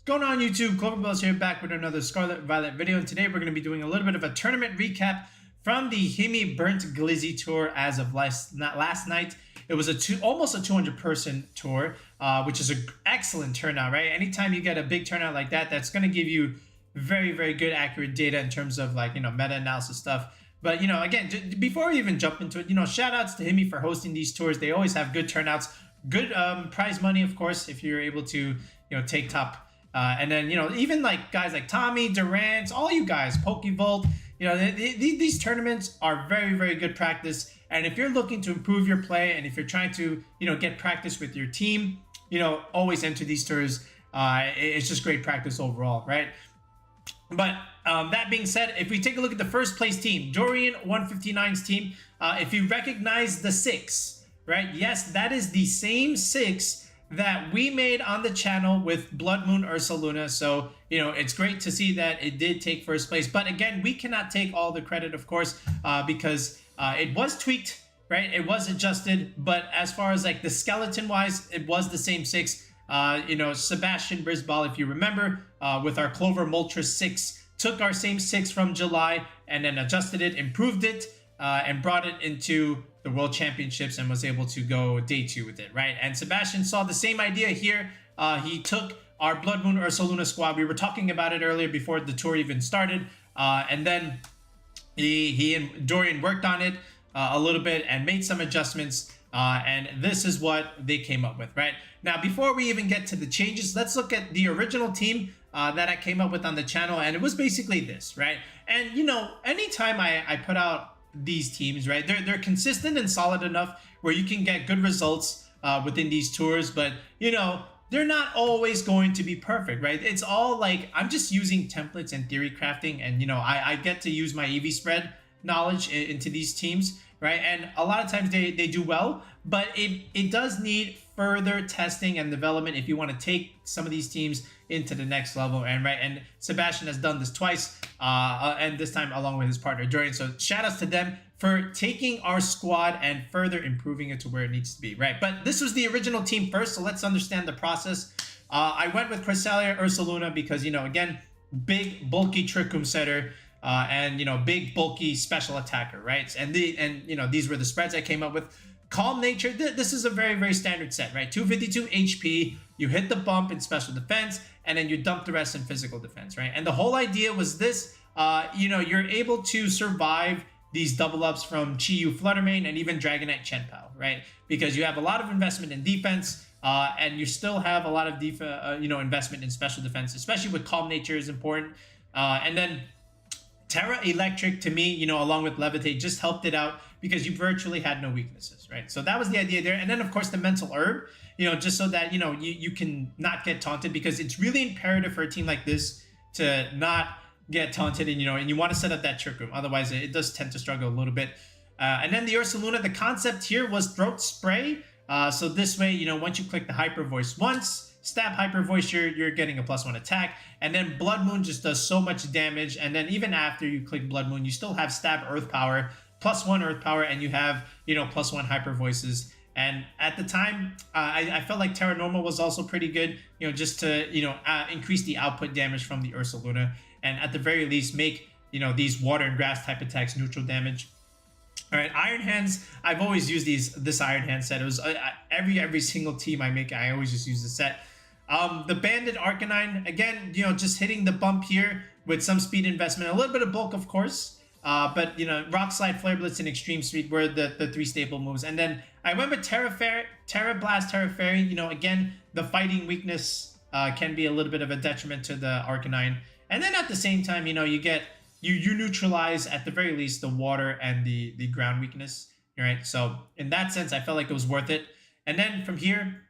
Going on YouTube, Cloverbells here, back with another Scarlet Violet video, and today we're going to be doing a little bit of a tournament recap from the Himmy Burnt Glizzy Tour as of last night. It was almost a 200-person tour, which is an excellent turnout, right? Anytime you get a big turnout like that, that's going to give you very, very good, accurate data in terms of meta-analysis stuff. But, again, before we even jump into it, shout outs to Himmy for hosting these tours. They always have good turnouts, good prize money, of course, if you're able to, take top. And then, even like guys like Tommy, Durant, all you guys, Pokevolt, these tournaments are very, very good practice. And if you're looking to improve your play and if you're trying to, get practice with your team, always enter these tours. It's just great practice overall, right? But that being said, if we take a look at the first place team, Dorian 159's team, if you recognize the 6, right? Yes, that is the same 6 that we made on the channel with Blood Moon Ursaluna. So, it's great to see that it did take first place. But again, we cannot take all the credit, of course, because it was tweaked, right? It was adjusted. But as far as like the skeleton wise, it was the same 6. Sebastian Brisbal, if you remember, with our Clover Moltres 6, took our same 6 from July and then adjusted it, improved it, and brought it into the World Championships and was able to go day 2 with it, right? And Sebastian saw the same idea here. He took our Blood Moon Ursaluna squad. We were talking about it earlier before the tour even started. And then he and Dorian worked on it a little bit and made some adjustments. And this is what they came up with, right? Now, before we even get to the changes, let's look at the original team that I came up with on the channel. And it was basically this, right? And, anytime I put out these teams, right, they're consistent and solid enough where you can get good results within these tours, but they're not always going to be perfect, right? It's all like I'm just using templates and theory crafting, and I get to use my EV spread knowledge into these teams, right? And a lot of times they do well, but it does need further testing and development if you want to take some of these teams into the next level. And Sebastian has done this twice, and this time along with his partner Dorian. So shout outs to them for taking our squad and further improving it to where it needs to be, right? But this was the original team first, so let's understand the process. I went with Cresselia Ursaluna because again, big bulky Trick Room setter, and big bulky special attacker, right? And these were the spreads I came up with. Calm Nature, this is a very, very standard set, right? 252 HP, you hit the bump in special defense, and then you dump the rest in physical defense, right? And the whole idea was this, you're able to survive these double ups from Chi-Yu Flutter Mane and even Dragonite Chenpao, right? Because you have a lot of investment in defense, and you still have a lot of investment in special defense, especially with Calm Nature is important. And then Terra Electric, to me, along with Levitate, just helped it out because you virtually had no weaknesses, right? So that was the idea there. And then, of course, the Mental Herb, just so that, you can not get taunted, because it's really imperative for a team like this to not get taunted, and, and you want to set up that Trick Room. Otherwise, it does tend to struggle a little bit. And then the Ursaluna, the concept here was Throat Spray. So this way, once you click the Hyper Voice once, stab Hyper Voice, you're getting a +1 attack. And then Blood Moon just does so much damage. And then even after you click Blood Moon, you still have stab Earth Power, +1 Earth Power, and you have, +1 Hyper Voices. And at the time, I felt like Terra Normal was also pretty good, just to, increase the output damage from the Ursaluna. And at the very least, make, these water and grass type attacks neutral damage. All right, Iron Hands, I've always used this Iron Hand set. It was every single team I make, I always just use the set. The Banded Arcanine, again, just hitting the bump here with some speed investment, a little bit of bulk, of course. But, Rock Slide, Flare Blitz, and Extreme Speed were the 3 staple moves. And then I went with Terra Blast, Terra Fairy. Again, the fighting weakness can be a little bit of a detriment to the Arcanine. And then at the same time, you neutralize, at the very least, the water and the ground weakness, right? So in that sense, I felt like it was worth it. And then from here,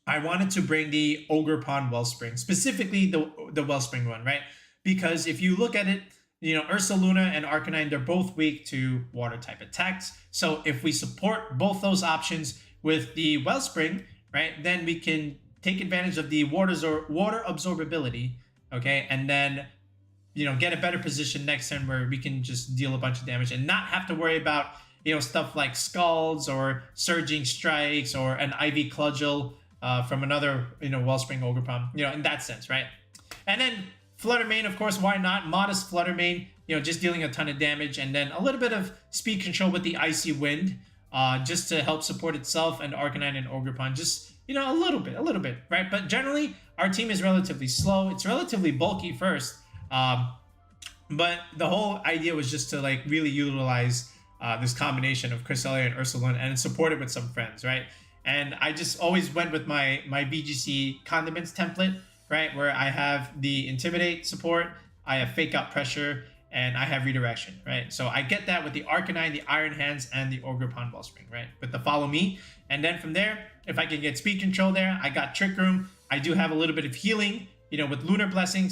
I wanted to bring the Ogerpon Wellspring, specifically the Wellspring one, right? Because if you look at it, Ursaluna and Arcanine, they're both weak to water type attacks. So if we support both those options with the Wellspring, right, then we can take advantage of the water absorbability, okay? And then, get a better position next turn where we can just deal a bunch of damage and not have to worry about, stuff like Scalds or Surging Strikes or an Ivy Cudgel from another, Wellspring Ogerpon, in that sense, right? And then Flutter Mane, of course, why not? Modest Flutter Mane, just dealing a ton of damage, and then a little bit of speed control with the Icy Wind, just to help support itself and Arcanine and Ogerpon, just, a little bit, right? But generally, our team is relatively slow. It's relatively bulky first, but the whole idea was just to like really utilize this combination of Cresselia and Ursaluna and support it with some friends, right? And I just always went with my VGC condiments template, right? Where I have the Intimidate support, I have Fake Out Pressure, and I have Redirection, right? So I get that with the Arcanine, the Iron Hands, and the Ogerpon Wellspring, right? With the Follow Me. And then from there, if I can get Speed Control there, I got Trick Room. I do have a little bit of healing, with Lunar Blessing,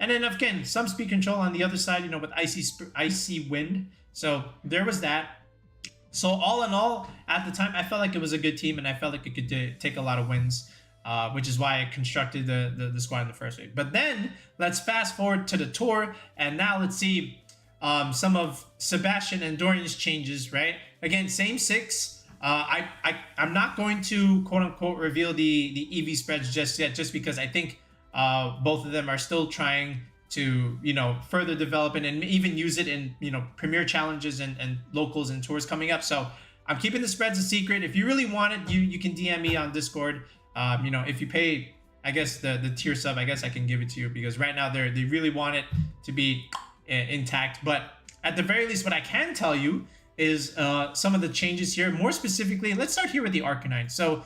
and then again, some Speed Control on the other side, with Icy Wind. So there was that. So all in all, at the time, I felt like it was a good team, and I felt like it could take a lot of wins, which is why I constructed the squad in the first week. But then let's fast forward to the tour, and now let's see some of Sebastian and Dorian's changes, right? Again, same 6. I'm not going to quote unquote reveal the EV spreads just yet, just because I think both of them are still trying to further develop it and even use it in premier challenges and locals and tours coming up. So I'm keeping the spreads a secret. If you really want it, you can DM me on Discord. If you pay, I guess the tier sub, I guess I can give it to you, because right now they really want it to be intact. But at the very least, what I can tell you is some of the changes here. More specifically, let's start here with the Arcanine. So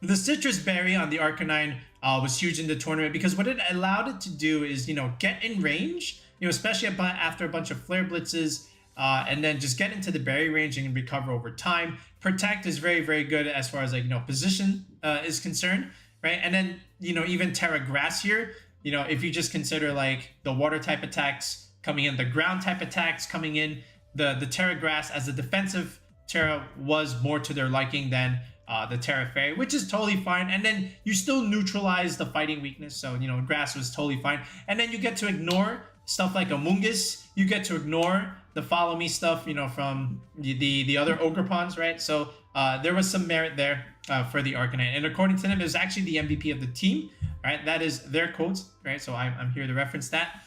the Citrus Berry on the Arcanine was huge in the tournament, because what it allowed it to do is, get in range, especially after a bunch of Flare Blitzes, and then just get into the berry range and recover over time. Protect is very, very good as far as position is concerned, right? And then, even Terra Grass here, if you just consider like the water type attacks coming in, the ground type attacks coming in, the Terra Grass as a defensive Terra was more to their liking than the Terra Fairy, which is totally fine. And then you still neutralize the fighting weakness, so Grass was totally fine. And then you get to ignore stuff like Amoonguss. You get to ignore the Follow Me stuff, from the other Ogerpons, right? So there was some merit there for the Arcanine, and according to them, it was actually the MVP of the team, right? That is their quotes, right? So I'm here to reference that.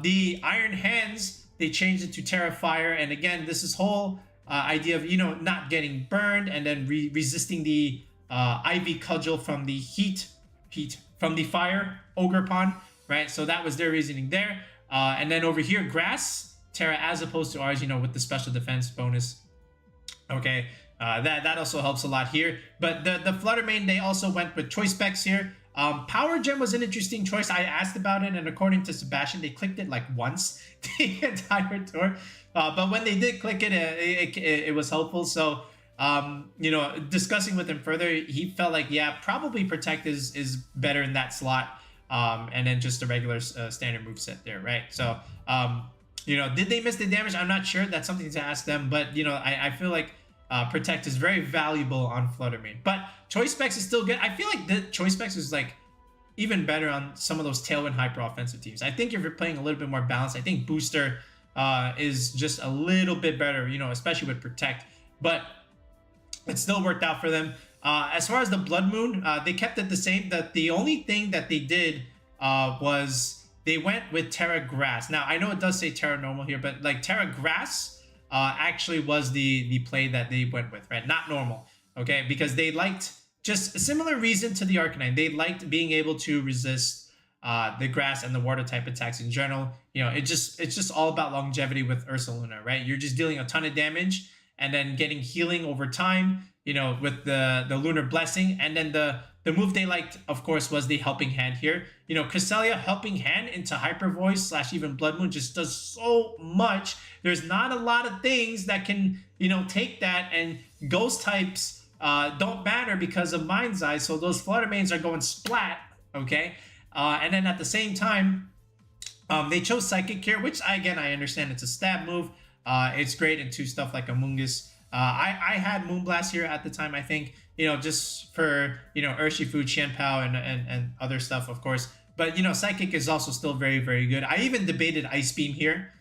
The Iron Hands, they changed it to Terra Fire, and again, this is whole idea of not getting burned, and then resisting the Ivy Cudgel from the heat from the Fire Ogerpon, right? So that was their reasoning there. And then over here, Grass Terra, as opposed to ours, with the special defense bonus. Okay, that also helps a lot here. But the Flutter Mane, they also went with choice specs here. Power Gem was an interesting choice. I asked about it, and according to Sebastian, they clicked it like once the entire tour. But when they did click it, it was helpful. So, discussing with him further, he felt like, yeah, probably Protect is better in that slot. And then just the regular standard moveset there, right? So, did they miss the damage? I'm not sure. That's something to ask them. But, I feel like Protect is very valuable on Flutter Mane. But Choice Specs is still good. I feel like the Choice Specs is like even better on some of those Tailwind hyper offensive teams. I think if you're playing a little bit more balanced, I think Booster is just a little bit better, especially with Protect. But it still worked out for them. As far as the Blood Moon, they kept it the same. That the only thing that they did was they went with Terra Grass. Now, I know it does say Terra Normal here, but like Terra Grass actually was the play that they went with, right? Not Normal, okay? Because they liked just a similar reason to the Arcanine. They liked being able to resist the grass and the water type attacks in general. It's just all about longevity with Ursaluna, right? You're just dealing a ton of damage and then getting healing over time, with the Lunar Blessing. And then the move they liked, of course, was the Helping Hand here. Cresselia Helping Hand into Hyper Voice / even Blood Moon just does so much. There's not a lot of things that can, take that, and Ghost types don't matter because of Mind's Eye. So those Flutter Manes are going splat, okay? And then at the same time, they chose Psychic here, which I understand it's a stab move. It's great into stuff like Amoonguss. I had Moonblast here at the time, I think, just for, Urshifu, Qianpao, and other stuff, of course. But, Psychic is also still very, very good. I even debated Ice Beam here,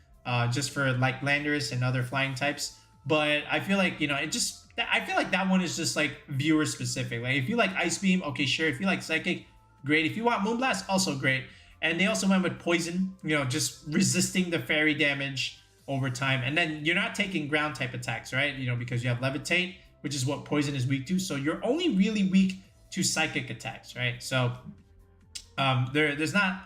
just for like Landorus and other flying types. But I feel like, it just I feel like that one is just like viewer specific. Like if you like Ice Beam, okay, sure. If you like Psychic, great. If you want Moonblast, also great. And they also went with Poison, you know, just resisting the fairy damage over time. And then you're not taking ground type attacks, right? You know, because you have Levitate, which is what Poison is weak to. So you're only really weak to Psychic attacks, right? So there's not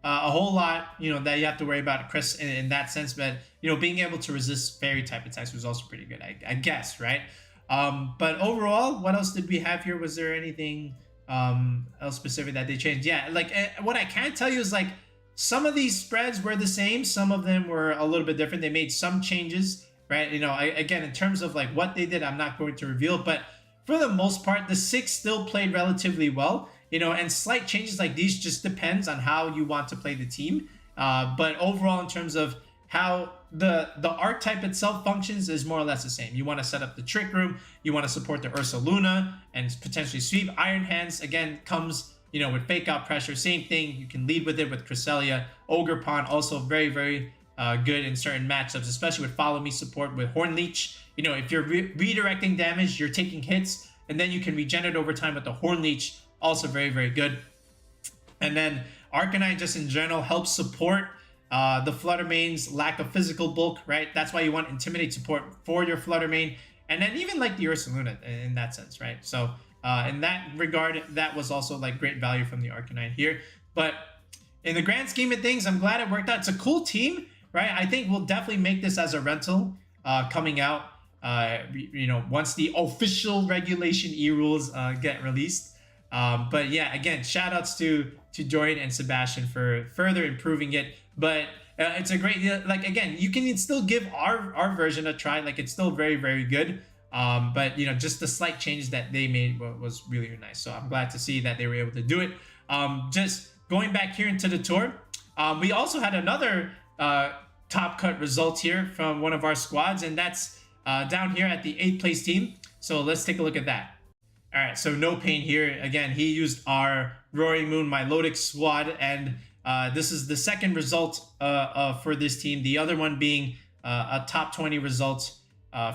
a whole lot, you know, that you have to worry about Chris in that sense. But, you know, being able to resist fairy type attacks was also pretty good, I guess, right? But overall, what else did we have here? Was there anything else specific that they changed? Yeah, like what I can tell you is like some of these spreads were the same. Some of them were a little bit different. They made some changes, right? You know, again, in terms of like what they did, I'm not going to reveal, but for the most part, the 6 still played relatively well, you know, and slight changes like these just depends on how you want to play the team. But overall, in terms of how the archetype itself functions is more or less the same. You want to set up the Trick Room, you want to support the Ursaluna and potentially sweep. Iron Hands, again, comes, you know, with Fake Out Pressure, same thing. You can lead with it with Cresselia. Ogerpon, also very, very good in certain matchups, especially with Follow Me support with Horn Leech. You know, if you're redirecting damage, you're taking hits, and then you can regen it over time with the Horn Leech, also very, very good. And then Arcanine just in general helps support the Flutter Mane's lack of physical bulk, right? That's why you want Intimidate support for your Flutter Mane. And then even like the Ursaluna in that sense, right? So in that regard, that was also like great value from the Arcanine here. But in the grand scheme of things, I'm glad it worked out. It's a cool team, right? I think we'll definitely make this as a rental coming out, you know, once the official regulationE rules get released. But yeah, again, shout outs to Dorian and Sebastian for further improving it. But it's a great, like, again, you can still give our version a try. Like, it's still very, very good. But, you know, just the slight changes that they made was really, really nice. So I'm glad to see that they were able to do it. Just going back here into the tour, we also had another top cut result here from one of our squads, and that's down here at the 8th place team. So let's take a look at that. All right, so No Pain here. Again, he used our Roaring Moon Milotic squad, and this is the second result for this team. The other one being a top 20 result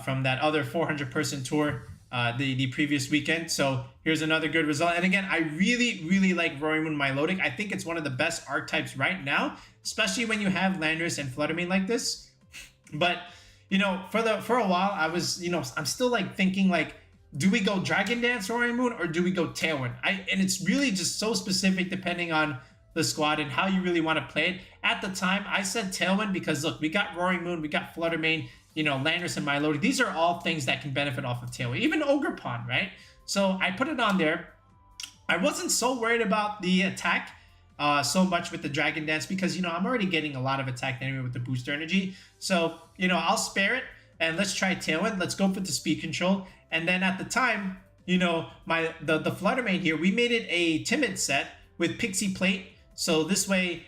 from that other 400-person tour the previous weekend. So here's another good result. And again, I really, really like Roaring Moon Milotic. I think it's one of the best archetypes right now, especially when you have Landorus and Flutter Mane like this. But, you know, for a while, I was, you know, I'm still like thinking like, do we go Dragon Dance Roaring Moon or do we go Tailwind? And it's really just so specific depending on the squad and how you really want to play it. At the time, I said Tailwind because, look, we got Roaring Moon, we got Flutter Mane, you know, Landorus and Milotic. These are all things that can benefit off of Tailwind. Even Ogerpon, right? So I put it on there. I wasn't so worried about the attack so much with the Dragon Dance because, you know, I'm already getting a lot of attack anyway with the booster energy. So, you know, I'll spare it and let's try Tailwind. Let's go for the speed control. And then at the time, you know, the Flutter Mane here, we made it a timid set with Pixie Plate. So this way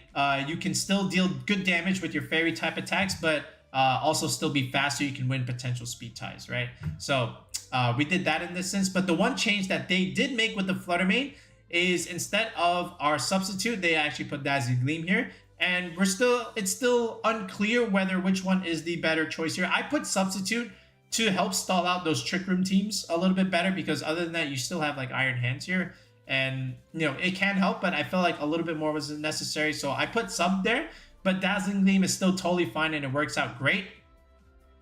you can still deal good damage with your fairy type attacks, but also still be fast so you can win potential speed ties, right? So we did that in this sense. But the one change that they did make with the Flutter Mane is instead of our substitute, they actually put Dazzling Gleam here. And it's still unclear whether which one is the better choice here. I put substitute to help stall out those Trick Room teams a little bit better because other than that, you still have like Iron Hands here. And, you know, it can help, but I felt like a little bit more was necessary. So I put sub there, but Dazzling Gleam is still totally fine and it works out great.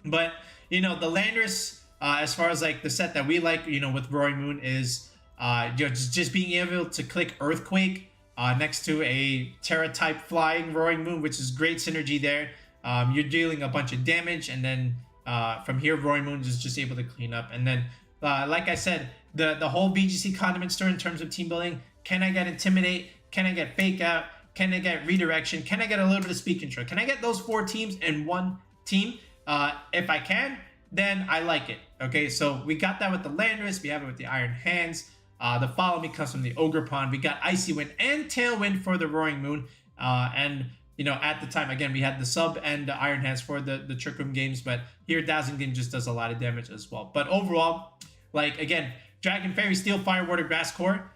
But, you know, the Landorus, as far as like the set that we like, you know, with Roaring Moon is, you know, just being able to click Earthquake next to a Terra type flying Roaring Moon, which is great synergy there. You're dealing a bunch of damage, and then from here, Roaring Moon is just able to clean up. And then, like I said, the whole VGC condiment store in terms of team building. Can I get Intimidate? Can I get Fake Out? Can I get Redirection? Can I get a little bit of Speed Control? Can I get those 4 teams in one team? If I can, then I like it. Okay, so we got that with the Landorus. We have it with the Iron Hands. The Follow Me comes from the Ogerpon. We got Icy Wind and Tailwind for the Roaring Moon. And, you know, at the time, again, we had the sub and the Iron Hands for the Trick Room games. But here, Dazzling Gleam just does a lot of damage as well. But overall, like, again, Dragon, Fairy, Steel, Fire, Water, Grass Core.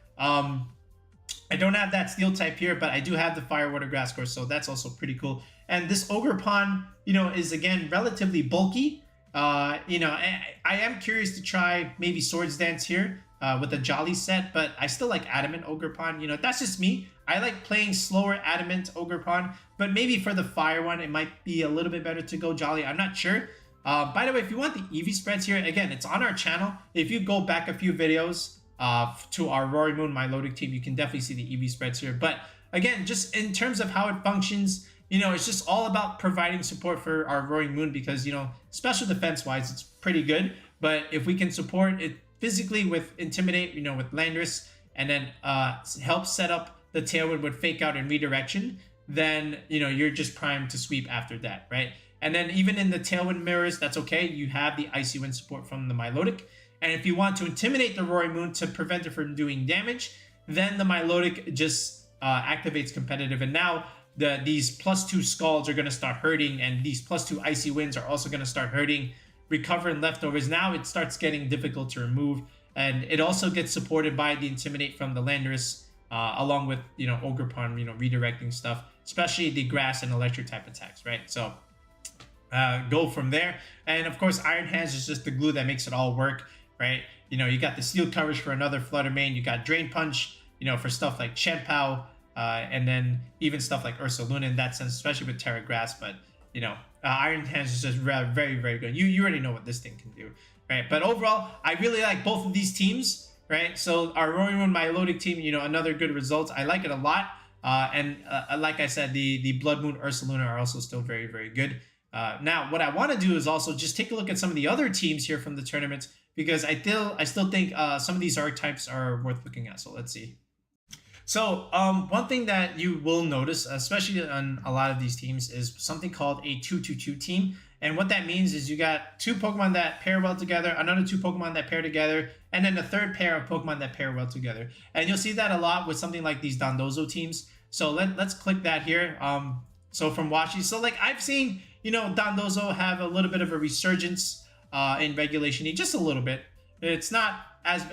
I don't have that Steel type here, but I do have the Fire, Water, Grass Core. So that's also pretty cool. And this Ogerpon, you know, is, again, relatively bulky. You know, I am curious to try maybe Swords Dance here with a Jolly set, but I still like Adamant Ogerpon. You know, that's just me. I like playing slower Adamant Ogerpon, but maybe for the Fire one, it might be a little bit better to go Jolly. I'm not sure. By the way, if you want the EV spreads here, again, it's on our channel. If you go back a few videos to our roaringmoon Milotic team, you can definitely see the EV spreads here. But again, just in terms of how it functions, you know, it's just all about providing support for our roaringmoon because, you know, special defense wise, it's pretty good. But if we can support it physically with Intimidate, you know, with Landorus, and then help set up the Tailwind with Fake Out and Redirection, then, you know, you're just primed to sweep after that, right? And then even in the Tailwind mirrors, that's okay. You have the Icy Wind support from the Milotic. And if you want to intimidate the roaringmoon to prevent it from doing damage, then the Milotic just activates competitive. And now these +2 Scalds are going to start hurting, and these +2 Icy Winds are also going to start hurting. Recovering leftovers, now it starts getting difficult to remove. And it also gets supported by the Intimidate from the Landorus, along with, you know, Ogerpon, you know, redirecting stuff, especially the grass and electric type attacks, right? So go from there. And of course, Iron Hands is just the glue that makes it all work, right? You know, you got the steel coverage for another Flutter Mane, you got Drain Punch, you know, for stuff like Chien-Pao, and then even stuff like Ursaluna in that sense, especially with Terra Grass. But, you know, Iron Hands is just very, very good. You already know what this thing can do, right? But overall, I really like both of these teams, right? So our roaringmoon Milotic team, you know, another good result. I like it a lot. And like I said, the Blood Moon Ursaluna are also still very, very good. Now, what I want to do is also just take a look at some of the other teams here from the tournament, because I still think some of these archetypes are worth looking at. So let's see. So one thing that you will notice, especially on a lot of these teams, is something called a 2-2-2 team. And what that means is you got 2 Pokemon that pair well together, another 2 Pokemon that pair together, and then a third pair of Pokemon that pair well together. And you'll see that a lot with something like these Dondozo teams. So let's click that here. So from watching, so like I've seen, you know, Dondozo have a little bit of a resurgence in regulationE, just a little bit. It's not as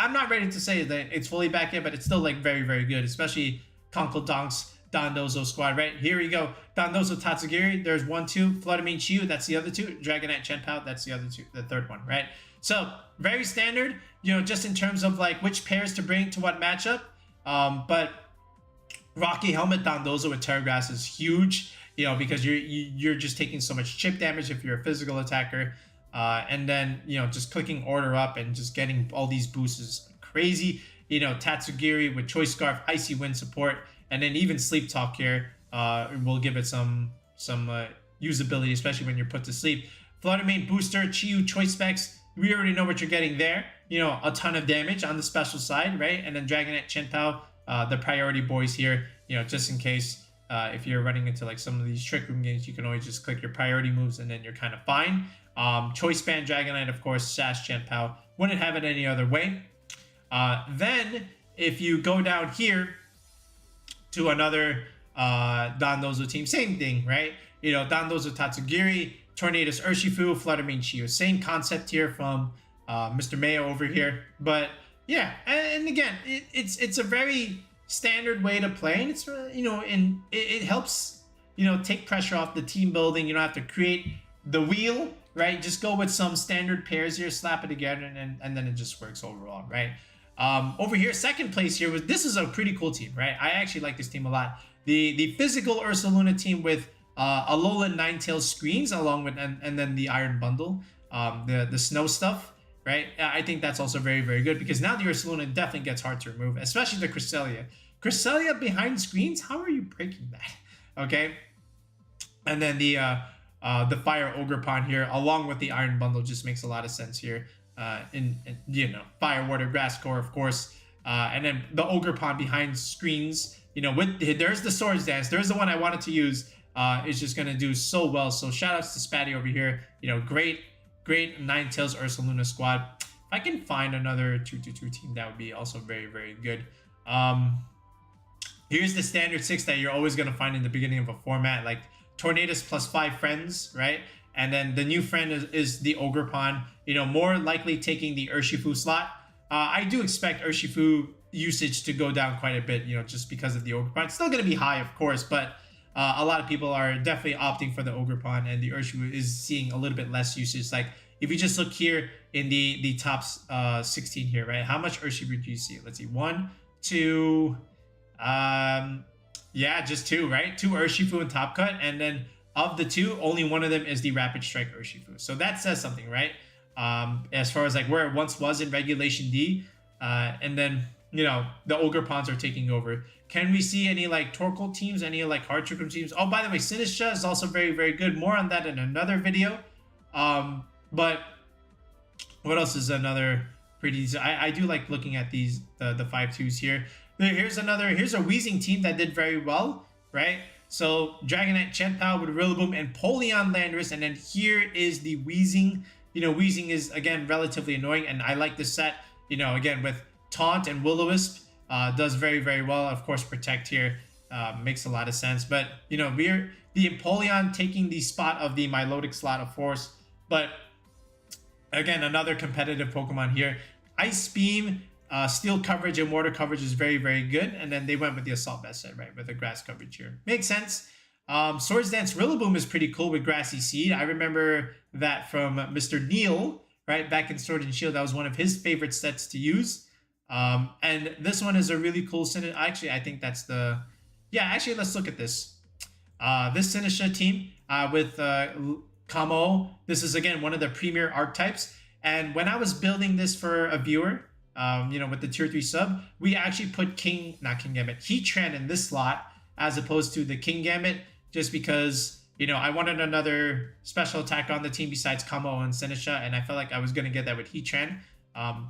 I'm not ready to say that it's fully back yet, but it's still like very, very good, especially Conkeldonks Dondozo squad, right? Here we go. Dondozo Tatsugiri, there's 1, 2. Flutter Mane Chiyu, that's the other 2. Dragonite Chien-Pao, that's the other 2, the third one, right? So very standard, you know, just in terms of like which pairs to bring to what matchup. But Rocky Helmet Dondozo with Terra Grass is huge, you know, because you're just taking so much chip damage if you're a physical attacker. And then, you know, just clicking order up and just getting all these boosts is crazy. You know, Tatsugiri with Choice Scarf, Icy Wind support, and then even Sleep Talk here will give it some usability, especially when you're put to sleep. Flutter Mane Booster, Chiyu Choice Specs, we already know what you're getting there. You know, a ton of damage on the special side, right? And then Dragonite Chien-Pao, the priority boys here, you know, just in case if you're running into like some of these Trick Room games, you can always just click your priority moves and then you're kind of fine. Choice Band Dragonite, of course, Sash Chien-Pao. Wouldn't have it any other way. Then, if you go down here to another Dondozo team, same thing, right? You know, Dondozo Tatsugiri, Tornadus Urshifu, Flutter Mane Chiyu. Same concept here from Mr. Mayo over here. But yeah, and again, it's a very standard way to play, and it's, you know, and it helps, you know, take pressure off the team building. You don't have to create the wheel, right? Just go with some standard pairs here, slap it together, and then it just works overall, right? Over here, second place here was, this is a pretty cool team, right? I actually like this team a lot. The physical Ursaluna team with Alolan Ninetales screens, along with and then the Iron Bundle, the snow stuff, right? I think that's also very, very good, because now the Ursaluna definitely gets hard to remove, especially the Cresselia. Cresselia behind screens, how are you breaking that? Okay, and then the Fire Ogerpon here, along with the Iron Bundle, just makes a lot of sense here. In you know, Fire, Water, Grass Core, of course, and then the Ogerpon behind screens. You know, there's the Swords Dance. There's the one I wanted to use. It's just gonna do so well. So shout outs to Spatty over here. You know, great Ninetales Ursaluna squad. If I can find another 2-2-2 team, that would be also very, very good. Here's the standard 6 that you're always gonna find in the beginning of a format, like Tornadus plus 5 friends, right? And then the new friend is the Ogerpon, you know, more likely taking the Urshifu slot. I do expect Urshifu usage to go down quite a bit, you know, just because of the Ogerpon. It's still going to be high, of course, but a lot of people are definitely opting for the Ogerpon, and the Urshifu is seeing a little bit less usage. Like if you just look here in the top 16 here, right? How much Urshifu do you see? Let's see, 1, 2, yeah, just 2, right? 2 Urshifu in top cut, and then of the 2, only one of them is the Rapid Strike Urshifu. So that says something, right? As far as like where it once was in Regulation D, and then you know the Ogerpons are taking over. Can we see any like Torkoal teams, any like Hard Trick teams? Oh, by the way, Sinistcha is also very, very good. More on that in another video. But what else is another pretty? I do like looking at these the 5-2s here. Here's a Weezing team that did very well, right? So Dragonite, Chien-Pao with Rillaboom and Polion Landorus, and then here is the Weezing. You know, Weezing is again relatively annoying, and I like this set. You know, again with Taunt and Will-O-Wisp. Does very, very well. Of course, Protect here makes a lot of sense. But, you know, we're the Empoleon taking the spot of the Milotic slot, of course. But, again, another competitive Pokemon here. Ice Beam, Steel coverage, and Water coverage is very, very good. And then they went with the Assault Vest set, right, with the Grass coverage here. Makes sense. Swords Dance Rillaboom is pretty cool with Grassy Seed. I remember that from Mr. Neil, right, back in Sword and Shield. That was one of his favorite sets to use. And this one is a really cool actually, I think that's the, yeah, actually, let's look at this. This Sinistcha team with Kommo-O. This is, again, one of the premier archetypes. And when I was building this for a viewer, you know, with the tier 3 sub, we actually put Heatran in this slot as opposed to the Kingambit, just because, you know, I wanted another special attack on the team besides Kommo-O and Sinistcha, and I felt like I was going to get that with Heatran.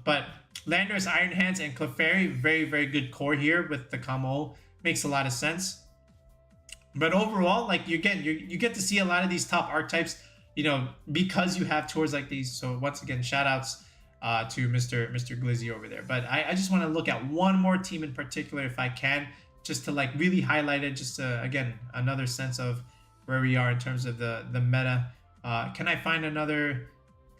But Landorus, Iron Hands, and Clefairy, very, very good core here with the Kommo-O. Makes a lot of sense. But overall, like you get to see a lot of these top archetypes, you know, because you have tours like these. So once again, shout outs to Mr. Glizzy over there. But I just want to look at one more team in particular if I can, just to like really highlight it, just to, again, another sense of where we are in terms of the meta. Can I find another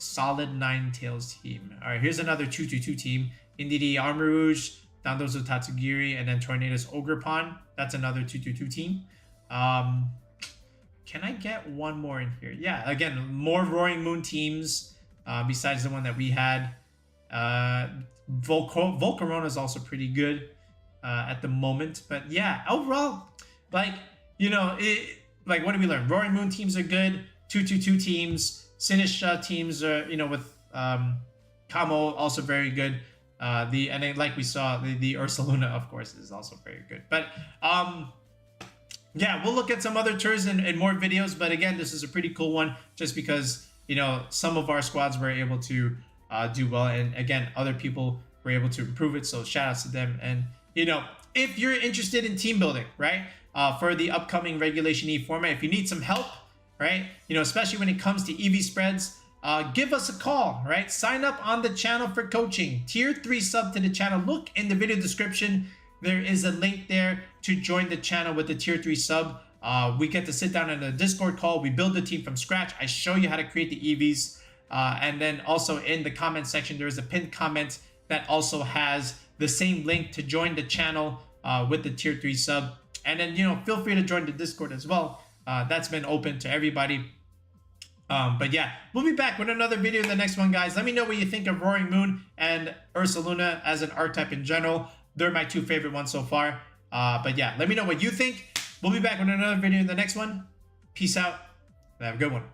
solid Ninetales team? All right, here's another 2-2-2 team. Indeedee Armarouge, Dondozo Tatsugiri, and then Tornadus Ogerpon. That's another 2-2-2 team. Can I get one more in here? Yeah, again, more Roaring Moon teams besides the one that we had. Volcarona is also pretty good at the moment. But yeah, overall, like, you know, like what did we learn? Roaring Moon teams are good. 2-2-2 teams. Sinistcha teams are, you know, with Kommo-O also very good. And then, like we saw, the Ursaluna, of course, is also very good. But yeah, we'll look at some other tours and more videos. But again, this is a pretty cool one just because, you know, some of our squads were able to do well. And again, other people were able to improve it. So shout outs to them. And, you know, if you're interested in team building, right, for the upcoming regulationE format, if you need some help, right, you know, especially when it comes to EV spreads, give us a call, right? Sign up on the channel for coaching. Tier 3 sub to the channel. Look in the video description. There is a link there to join the channel with the tier 3 sub. We get to sit down in a Discord call. We build the team from scratch. I show you how to create the EVs. And then also in the comment section, there is a pinned comment that also has the same link to join the channel with the tier 3 sub. And then, you know, feel free to join the Discord as well. That's been open to everybody. But yeah, we'll be back with another video in the next one, guys. Let me know what you think of Roaring Moon and Ursaluna as an archetype in general. They're my 2 favorite ones so far. But yeah, let me know what you think. We'll be back with another video in the next one. Peace out. Have a good one.